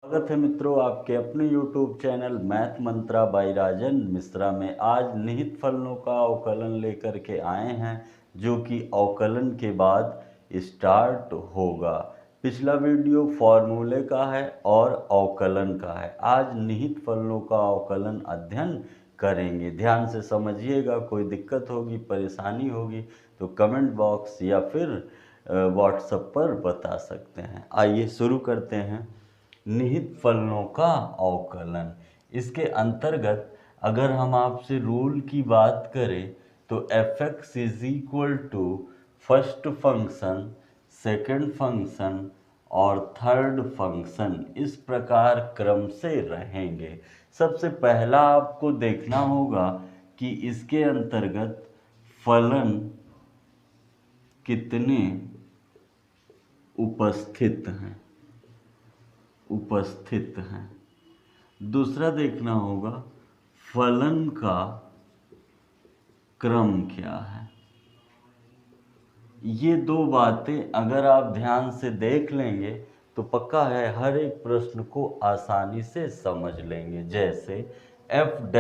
स्वागत है मित्रों आपके अपने YouTube चैनल मैथ मंत्रा बाय राजन मिश्रा में। आज निहित फलनों का अवकलन लेकर के आए हैं जो कि अवकलन के बाद स्टार्ट होगा। पिछला वीडियो फॉर्मूले का है और अवकलन का है। आज निहित फलनों का अवकलन अध्ययन करेंगे। ध्यान से समझिएगा, कोई दिक्कत होगी परेशानी होगी तो कमेंट बॉक्स या फिर व्हाट्सएप पर बता सकते हैं। आइए शुरू करते हैं। निहित फलनों का अवकलन, इसके अंतर्गत अगर हम आपसे रूल की बात करें तो f(x) is equal to first function, second function और थर्ड फंक्शन इस प्रकार क्रम से रहेंगे। सबसे पहला आपको देखना होगा कि इसके अंतर्गत फलन कितने उपस्थित हैं। दूसरा देखना होगा फलन का क्रम क्या है। ये दो बातें अगर आप ध्यान से देख लेंगे तो पक्का है हर एक प्रश्न को आसानी से समझ लेंगे। जैसे f'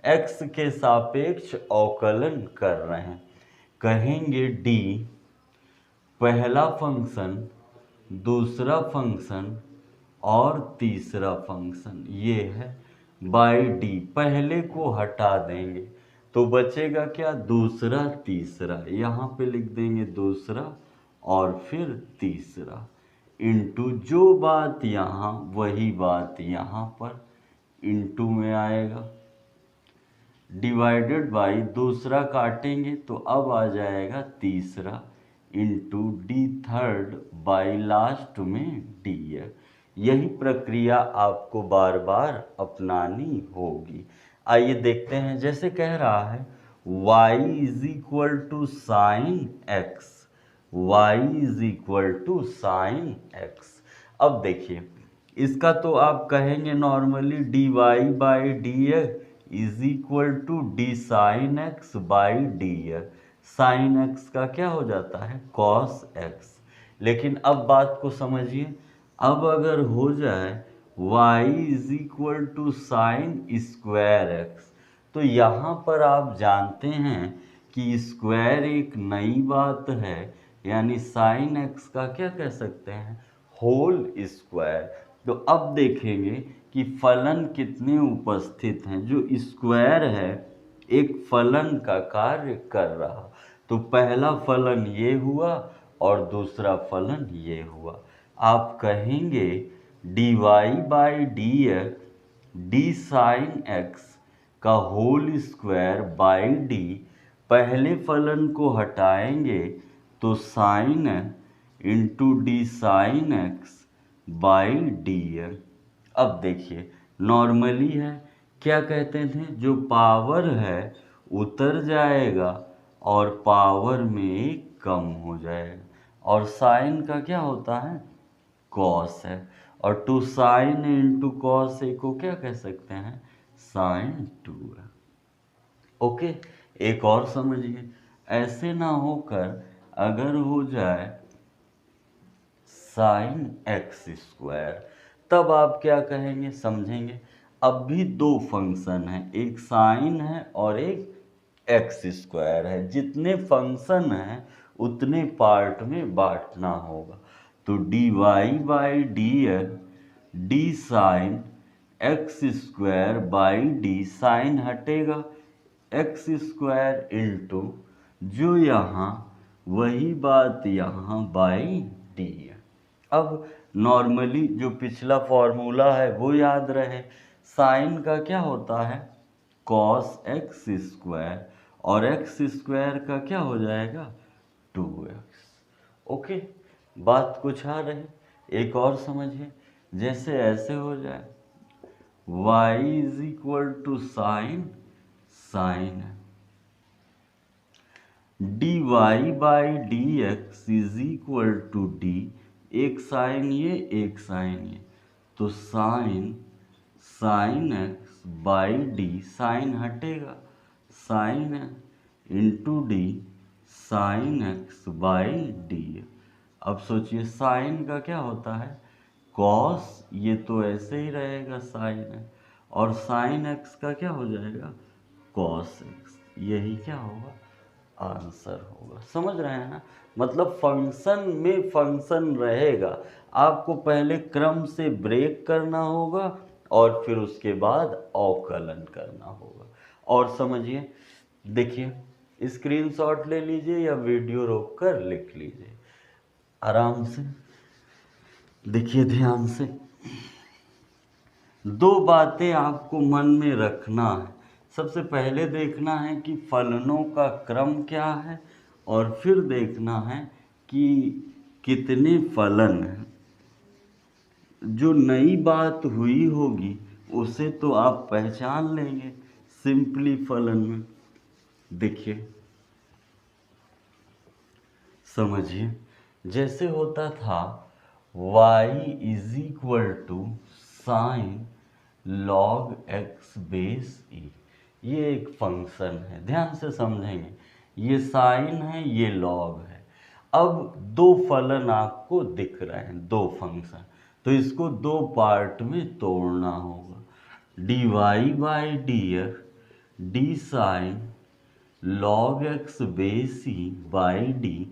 x के सापेक्ष अवकलन कर रहे हैं, कहेंगे d पहला फंक्शन, दूसरा फंक्शन और तीसरा फंक्शन, ये है बाई डी। पहले को हटा देंगे तो बचेगा क्या, दूसरा तीसरा। यहाँ पे लिख देंगे दूसरा और फिर तीसरा, इनटू जो बात यहाँ वही बात यहाँ पर इनटू में आएगा, डिवाइडेड बाई दूसरा काटेंगे तो अब आ जाएगा तीसरा into D third by last में डी है। यही प्रक्रिया आपको बार बार अपनानी होगी। आइए देखते हैं। जैसे कह रहा है y is equal to sine x, y is equal to sine x. अब देखिए इसका तो आप कहेंगे normally d y by d x is equal to d sine x by d x. Sine x का क्या हो जाता है, कॉस एक्स। लेकिन अब बात को समझिए, अब अगर हो जाए y is equal to sine square x, तो यहाँ पर आप जानते हैं कि स्क्वायर एक नई बात है, यानी साइन एक्स का क्या कह सकते हैं, होल स्क्वायर। तो अब देखेंगे कि फलन कितने उपस्थित हैं। जो स्क्वायर है एक फलन का कार्य कर रहा, तो पहला फलन ये हुआ और दूसरा फलन ये हुआ। आप कहेंगे d y by d x d sine x का होल स्क्वायर बाई डी, पहले फलन को हटाएंगे तो sine into d sine x by d x. अब देखिए नॉर्मली है, क्या कहते थे, जो पावर है उतर जाएगा और पावर में कम हो जाएगा, और साइन का क्या होता है, कॉस है, और to sine into cos A को क्या कह सकते हैं, साइन 2 है। ओके, एक और समझिए, ऐसे ना होकर अगर हो जाए साइन एक्स स्क्वायर, तब आप क्या कहेंगे, समझेंगे। अब भी दो फंक्शन हैं, एक साइन है और एक एक्स स्क्वायर है। जितने फंक्शन हैं उतने पार्ट में बांटना होगा। तो d y by d x d sine x square by d, sine हटेगा, एक्स स्क्वायर इंटू जो यहाँ वही बात यहाँ बाई डी है। अब नॉर्मली जो पिछला फॉर्मूला है वो याद रहे, साइन का क्या होता है, कॉस एक्स स्क्वायर, और एक्स स्क्वायर का क्या हो जाएगा, 2x। ओके, बात कुछ आ रही। एक और समझिए, जैसे ऐसे हो जाए y is equal to sine d y by d x is equal to d, एक साइन ये एक साइन ये, तो sine x by d, sine हटेगा, sine into d sine x by d. अब सोचिए साइन का क्या होता है, कॉस, ये तो ऐसे ही रहेगा साइन है, और साइन एक्स का क्या हो जाएगा, कॉस एक्स। यही क्या होगा, आंसर होगा। समझ रहे हैं ना, मतलब फंक्शन में फंक्शन रहेगा, आपको पहले क्रम से ब्रेक करना होगा और फिर उसके बाद अवकलन करना होगा। और समझिए, देखिए स्क्रीनशॉट ले लीजिए या वीडियो रोक कर लिख लीजिए आराम से, देखिए ध्यान से। दो बातें आपको मन में रखना है। सबसे पहले देखना है कि फलनों का क्रम क्या है, और फिर देखना है कि कितने फलन हैं। जो नई बात हुई होगी उसे तो आप पहचान लेंगे सिंपली फलन में। देखिए समझिए, जैसे होता था y is equal to sine log x base e. ये एक फंक्शन है, ध्यान से समझेंगे, ये साइन है ये लॉग है। अब दो फलन आपको दिख रहे हैं, दो फंक्शन, तो इसको दो पार्ट में तोड़ना होगा। D y by d x d sine log x base e by d,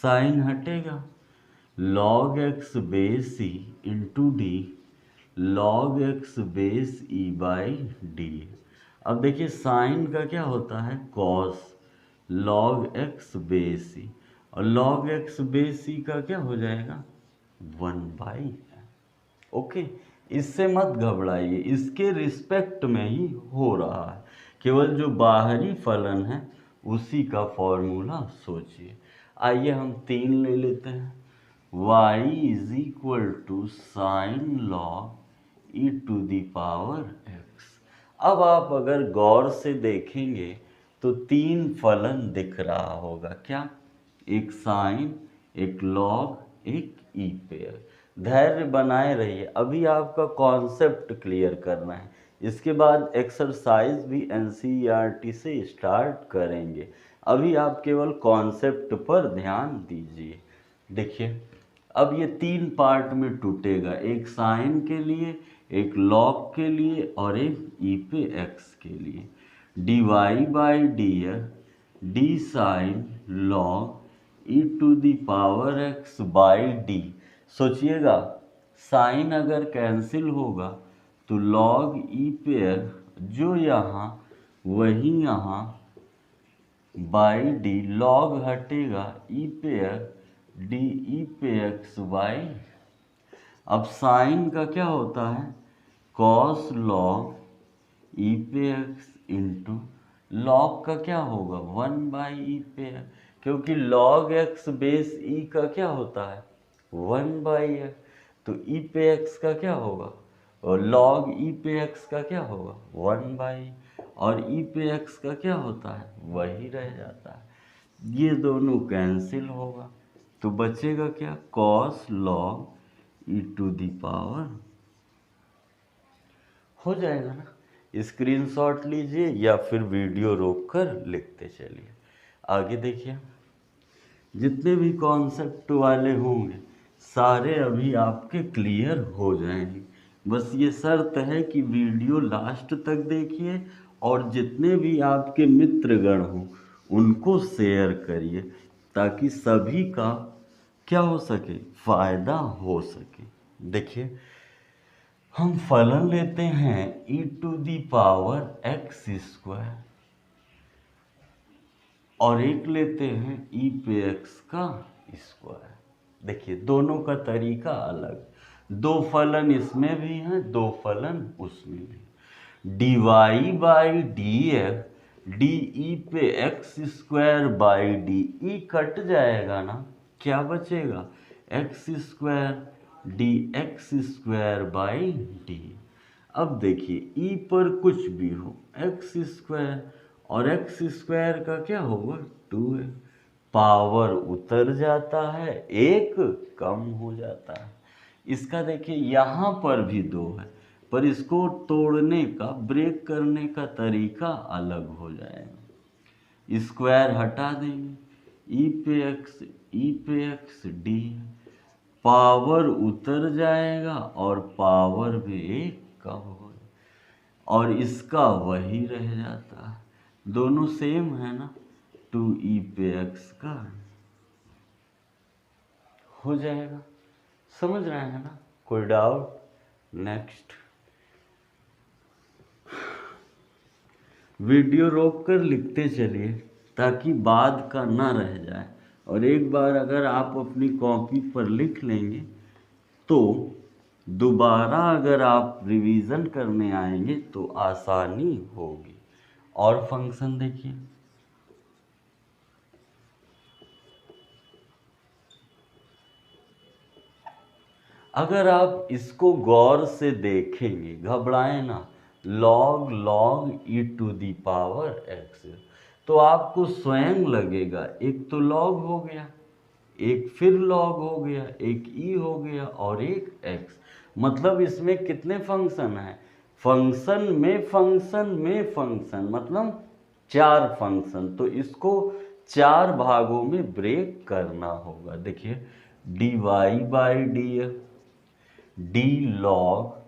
sine हटेगा, log x base e into d log x base e by d. अब देखिए साइन का क्या होता है, cos log x base e, और log x base ई का क्या हो जाएगा, 1/। ओके, इससे मत घबराइए, इसके रिस्पेक्ट में ही हो रहा है, केवल जो बाहरी फलन है उसी का फॉर्मूला सोचिए। आइए हम 3 ले लेते हैं। y is equal to sine log e to the power x। अब आप अगर गौर से देखेंगे तो 3 फलन दिख रहा होगा, क्या, एक साइन, एक लॉग, एक ई पेयर। धैर्य बनाए रहिए, अभी आपका कॉन्सेप्ट क्लियर करना है, इसके बाद एक्सरसाइज भी एनसीईआरटी से स्टार्ट करेंगे। अभी आप केवल कॉन्सेप्ट पर ध्यान दीजिए। देखिए अब ये 3 पार्ट में टूटेगा, एक साइन के लिए, एक लॉग के लिए और एक ई पे एक्स के लिए। D y by d x d sine log e to the power x by d. सोचिएगा, साइन अगर कैंसिल होगा तो लॉग ई पे एक्स जो यहाँ वही यहाँ बाई डी, लॉग हटेगा, ई पे एक्स डी ई पे एक्स बाई। अब साइन का क्या होता है, कॉस लॉग ई पे एक्स इंटू लॉग का क्या होगा 1/e पे एक्स, क्योंकि लॉग एक्स बेस ई का क्या होता है 1/x, तो ई पे एक्स का क्या होगा, और लॉग ई पे एक्स का क्या होगा 1/e, और ई पे एक्स का क्या होता है वही रह जाता है। ये दोनों कैंसिल होगा तो बचेगा क्या, cos log e to the power. हो जाएगा ना, स्क्रीनशॉट लीजिए या फिर वीडियो रोककर लिखते चलिए। आगे देखिए, जितने भी कॉन्सेप्ट वाले होंगे सारे अभी आपके क्लियर हो जाएंगे। बस ये शर्त है कि वीडियो लास्ट तक देखिए और जितने भी आपके मित्रगण हों उनको शेयर करिए, ताकि सभी का क्या हो सके, फायदा हो सके। देखिए हम फलन लेते हैं e to the power x square और एक लेते हैं ई पे एक्स का स्क्वायर। देखिए दोनों का तरीका अलग, दो फलन इसमें भी हैं, दो फलन उसमें भी। D y by d x d e पे x square by d e कट जाएगा ना, क्या बचेगा, x square d x square by d. अब देखिए ई पर कुछ भी हो, एक्स स्क्वायर और एक्स स्क्वायर का क्या होगा 2 पावर उतर जाता है, एक कम हो जाता है। इसका देखिए यहाँ पर भी 2 है, पर इसको तोड़ने का, ब्रेक करने का तरीका अलग हो जाएगा। स्क्वायर हटा देंगे, ई पे एक्स डी, पावर उतर जाएगा और पावर भी एक कम हो, और इसका वही रह जाता है, दोनों सेम है ना, 2e पे x का हो जाएगा। समझ रहे हैं ना, कोई डाउट? नेक्स्ट। वीडियो रोक कर लिखते चलिए ताकि बाद का ना रह जाए, और एक बार अगर आप अपनी कॉपी पर लिख लेंगे तो दोबारा अगर आप रिवीजन करने आएंगे तो आसानी होगी। और फंक्शन देखिए, अगर आप इसको गौर से देखेंगे, घबराएं ना, log log e to the power x, तो आपको स्वयं लगेगा एक तो लॉग हो गया, एक फिर लॉग हो गया, एक ई हो गया और एक एक्स। मतलब इसमें कितने फंक्शन हैं? फंक्शन में फंक्शन में फंक्शन, मतलब 4 फंक्शन। तो इसको 4 भागों में ब्रेक करना होगा। देखिए, d y by d x, d log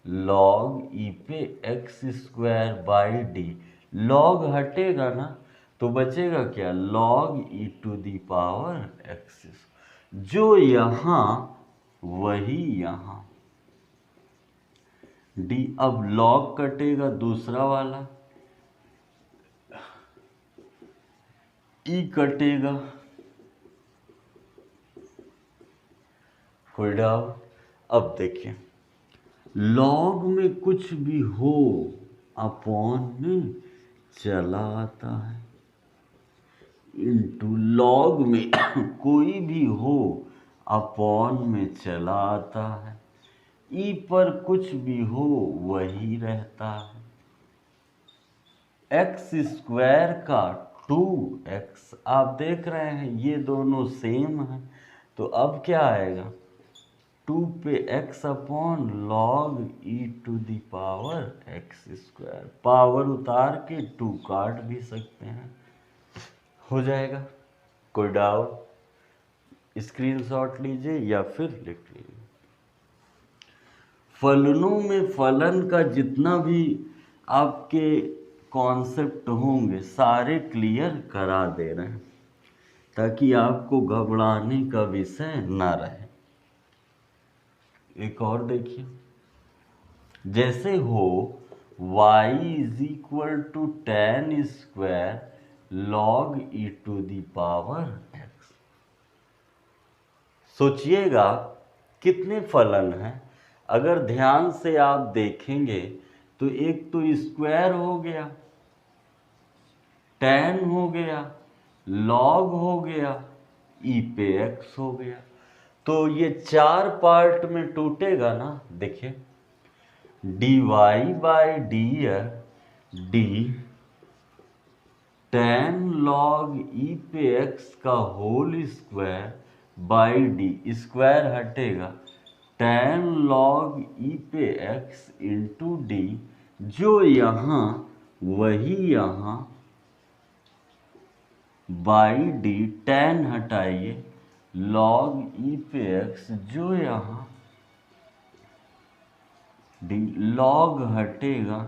log e पे x square by d, log हटेगा ना तो बचेगा क्या? Log e to the power x, जो यहाँ वही यहाँ, डी। अब लॉग कटेगा दूसरा वाला, ई कटेगा, कोई डाउट? अब देखिए, लॉग में कुछ भी हो अपॉन में चला आता है, इनटू लॉग में कोई भी हो अपॉन में चला आता है, ई पर कुछ भी हो वही रहता है, एक्स स्क्वायर का 2x, आप देख रहे हैं ये दोनों सेम हैं, तो अब क्या आएगा? 2 पे x upon log e to the power x square, power उतार के 2 काट भी सकते हैं, हो जाएगा। कोई डाउट? स्क्रीनशॉट लीजिए या फिर लिख लीजिए। फलनों में फलन का जितना भी आपके कॉन्सेप्ट होंगे सारे क्लियर करा दे रहे हैं ताकि आपको घबराने का विषय ना रहे। एक और देखिए, जैसे हो y is equal to tan square log e to the power x। सोचिएगा कितने फलन हैं। अगर ध्यान से आप देखेंगे तो एक तो स्क्वायर हो गया, tan हो गया, log हो गया, ई पे x हो गया, तो ये 4 पार्ट में टूटेगा ना। देखिए, d y by d d tan log e पे x का whole square by d, square हटेगा, tan log ई पे x इंटू डी, जो यहाँ वही यहाँ, बाई डी, tan हटाइए, log ई पे x, जो यहाँ डी, log हटेगा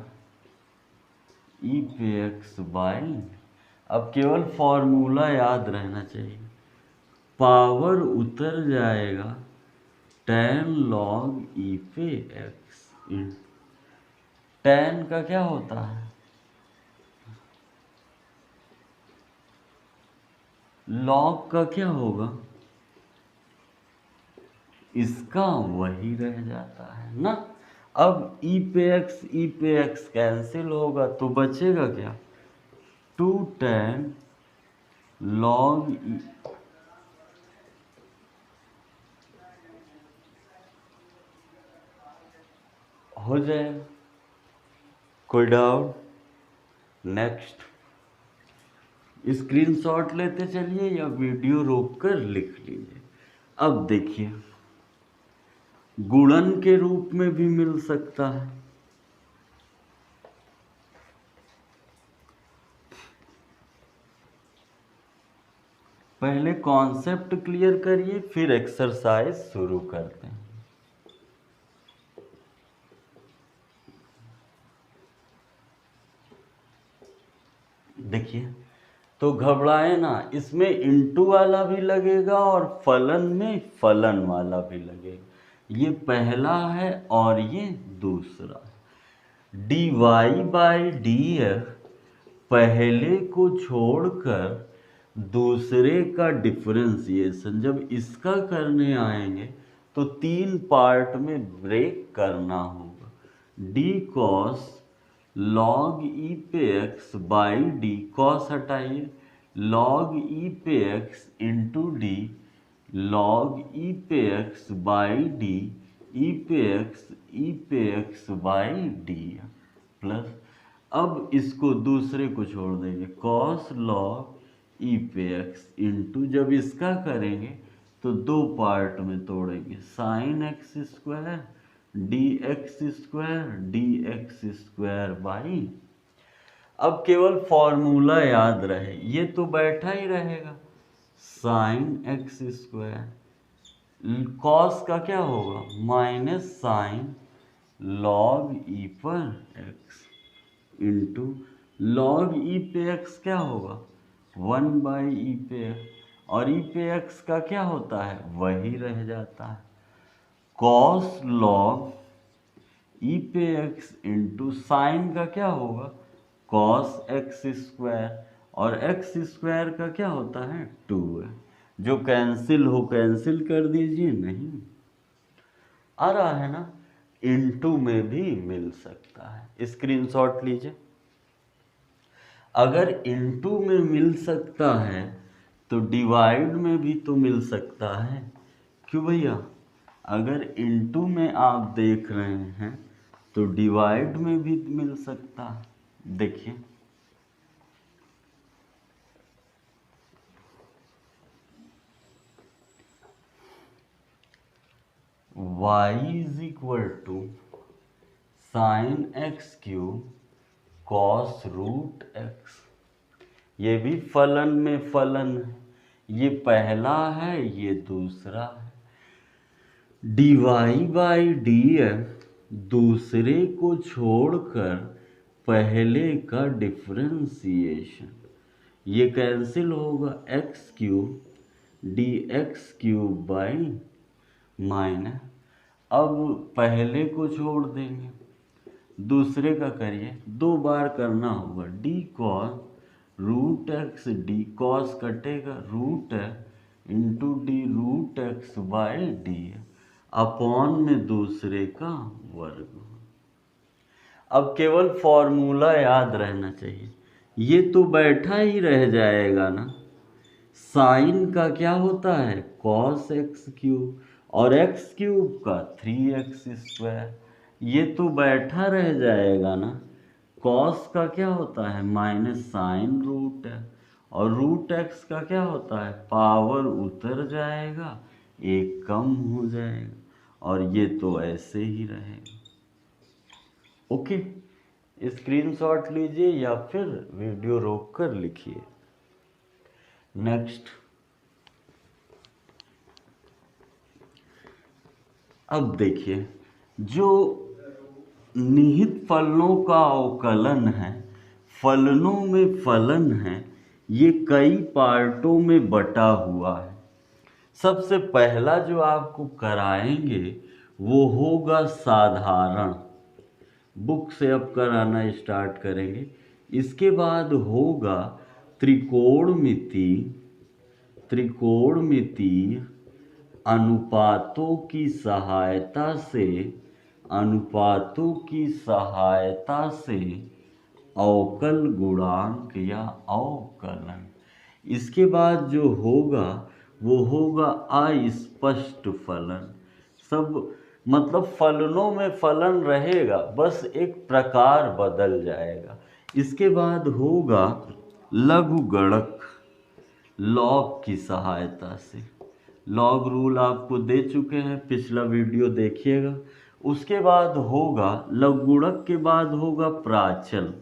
ई पे x बाई, अब केवल फॉर्मूला याद रहना चाहिए, पावर उतर जाएगा tan log ई पे x, tan का क्या होता है? log का क्या होगा? इसका वही रह जाता है ना। अब ई पे एक्स कैंसिल होगा तो बचेगा क्या? 2 tan log ई, हो जाएगा। कोई डाउट? नेक्स्ट। स्क्रीनशॉट लेते चलिए या वीडियो रोककर लिख लीजिए। अब देखिए, गुणन के रूप में भी मिल सकता है, पहले कॉन्सेप्ट क्लियर करिए, फिर एक्सरसाइज शुरू करते हैं। देखिए, तो घबराए ना, इसमें इंटू वाला भी लगेगा और फलन में फलन वाला भी लगेगा। ये पहला है और ये दूसरा। dy बाई डी एफ पहले को छोड़कर दूसरे का डिफरेंशिएशन जब इसका करने आएंगे तो 3 पार्ट में ब्रेक करना होगा। डी कॉस लॉग ई पे एक्स बाई डी, कॉस हटाइए, लॉग ई पे x into d, log e पे एक्स बाई डी, ई पे एक्स बाई डी प्लस, अब इसको दूसरे को छोड़ देंगे, कॉस लॉग ई पे एक्स इंटू, जब इसका करेंगे तो 2 पार्ट में तोड़ेंगे, sign x square d x square by, अब केवल फॉर्मूला याद रहे, ये तो बैठा ही रहेगा, साइन एक्स स्क्वायर, कॉस का क्या होगा माइनस साइन लॉग ई पर एक्स इंटू लॉग ई पे एक्स क्या होगा 1 बाई ई पे एक्स, और ई पे एक्स का क्या होता है वही रह जाता है, कॉस लॉग ई पे एक्स इंटू साइन का क्या होगा कॉस एक्स स्क्वायर, और एक्स स्क्वायर का क्या होता है 2 है, जो कैंसिल हो कैंसिल कर दीजिए, नहीं आ रहा है ना, इनटू में भी मिल सकता है, स्क्रीनशॉट लीजिए। अगर इनटू में मिल सकता है तो डिवाइड में भी तो मिल सकता है, क्यों भैया, अगर इनटू में आप देख रहे हैं तो डिवाइड में भी मिल सकता है। देखिए y is equal to sine x cube cos root x, ये भी फलन में फलन है, ये पहला है ये दूसरा है, dy बाई डी एफ दूसरे को छोड़कर पहले का डिफरेंशिएशन, ये कैंसिल होगा, x cube D x cube by minus, अब पहले को छोड़ देंगे दूसरे का करिए, 2 बार करना होगा, d cos root x, d cos कटेगा root x into d root x by d upon में दूसरे का वर्ग। अब केवल फॉर्मूला याद रहना चाहिए, ये तो बैठा ही रह जाएगा ना, साइन का क्या होता है कॉस एक्स क्यूब और एक्स क्यूब का 3x स्क्वायर, ये तो बैठा रह जाएगा ना, कॉस का क्या होता है माइनस साइन रूट है, और रूट एक्स का क्या होता है पावर उतर जाएगा, एक कम हो जाएगा, और ये तो ऐसे ही रहेगा। ओके, स्क्रीनशॉट लीजिए या फिर वीडियो रोक कर लिखिए। नेक्स्ट, अब देखिए, जो निहित फलनों का अवकलन है, फलनों में फलन है, ये कई पार्टों में बटा हुआ है। सबसे पहला जो आपको कराएंगे वो होगा साधारण, बुक से अब कराना स्टार्ट करेंगे, इसके बाद होगा त्रिकोणमिति, अनुपातों की सहायता से अवकल गुणांक या अवकलन, इसके बाद जो होगा वो होगा अस्पष्ट फलन, सब मतलब फलनों में फलन रहेगा, बस एक प्रकार बदल जाएगा। इसके बाद होगा लघुगणक, लॉग की सहायता से, लॉग रूल आपको दे चुके हैं, पिछला वीडियो देखिएगा। उसके बाद होगा लघुगणक के बाद होगा प्राचल,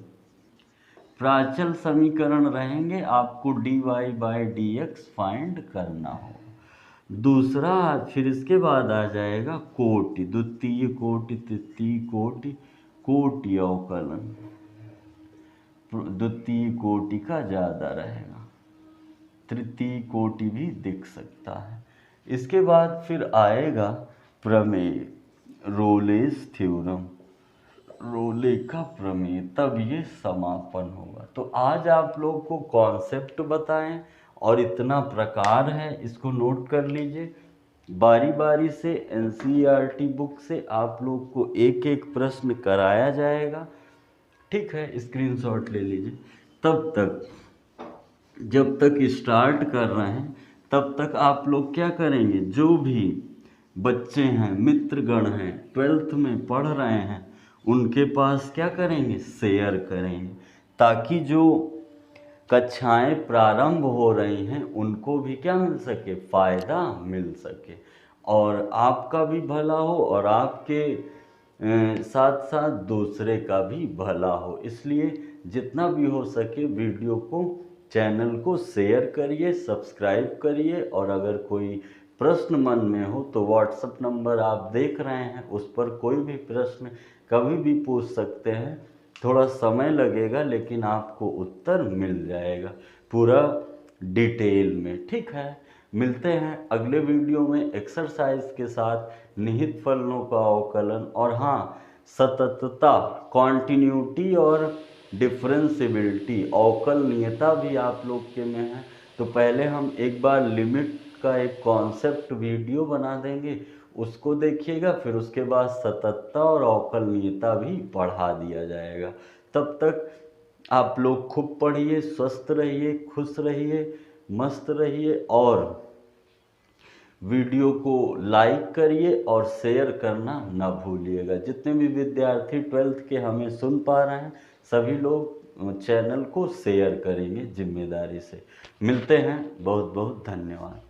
प्राचल समीकरण रहेंगे, आपको dy बाई dx फाइंड करना होगा। दूसरा, फिर इसके बाद आ जाएगा कोटि, द्वितीय कोटि, तृतीय कोटि, कोटि अवकलन, द्वितीय कोटि का ज़्यादा रहेगा, तृतीय कोटि भी दिख सकता है। इसके बाद फिर आएगा प्रमेय, रोलेस थ्योरम, रोले का प्रमेय, तब ये समापन होगा। तो आज आप लोग को कॉन्सेप्ट बताएं और इतना प्रकार है, इसको नोट कर लीजिए। बारी बारी से एनसीईआरटी बुक से आप लोग को एक एक प्रश्न कराया जाएगा, ठीक है, स्क्रीनशॉट ले लीजिए। तब तक, जब तक स्टार्ट कर रहे हैं तब तक आप लोग क्या करेंगे, जो भी बच्चे हैं, मित्रगण हैं, 12th में पढ़ रहे हैं, उनके पास क्या करेंगे, शेयर करेंगे, ताकि जो कक्षाएं प्रारंभ हो रही हैं उनको भी क्या मिल सके, फ़ायदा मिल सके, और आपका भी भला हो और आपके साथ साथ दूसरे का भी भला हो। इसलिए जितना भी हो सके वीडियो को, चैनल को शेयर करिए, सब्सक्राइब करिए, और अगर कोई प्रश्न मन में हो तो व्हाट्सएप नंबर आप देख रहे हैं, उस पर कोई भी प्रश्न कभी भी पूछ सकते हैं। थोड़ा समय लगेगा लेकिन आपको उत्तर मिल जाएगा पूरा डिटेल में, ठीक है। मिलते हैं अगले वीडियो में एक्सरसाइज के साथ, निहित फलनों का अवकलन, और हाँ, सततता, कॉन्टिन्यूटी और डिफरेंशियबिलिटी, अवकलनीयता भी आप लोग के में है। तो पहले हम एक बार लिमिट का एक कॉन्सेप्ट वीडियो बना देंगे, उसको देखिएगा, फिर उसके बाद सततता और अवकलनीयता भी पढ़ा दिया जाएगा। तब तक आप लोग खूब पढ़िए, स्वस्थ रहिए, खुश रहिए, मस्त रहिए, और वीडियो को लाइक करिए और शेयर करना ना भूलिएगा। जितने भी विद्यार्थी 12th के हमें सुन पा रहे हैं, सभी लोग चैनल को शेयर करेंगे जिम्मेदारी से। मिलते हैं, बहुत बहुत धन्यवाद।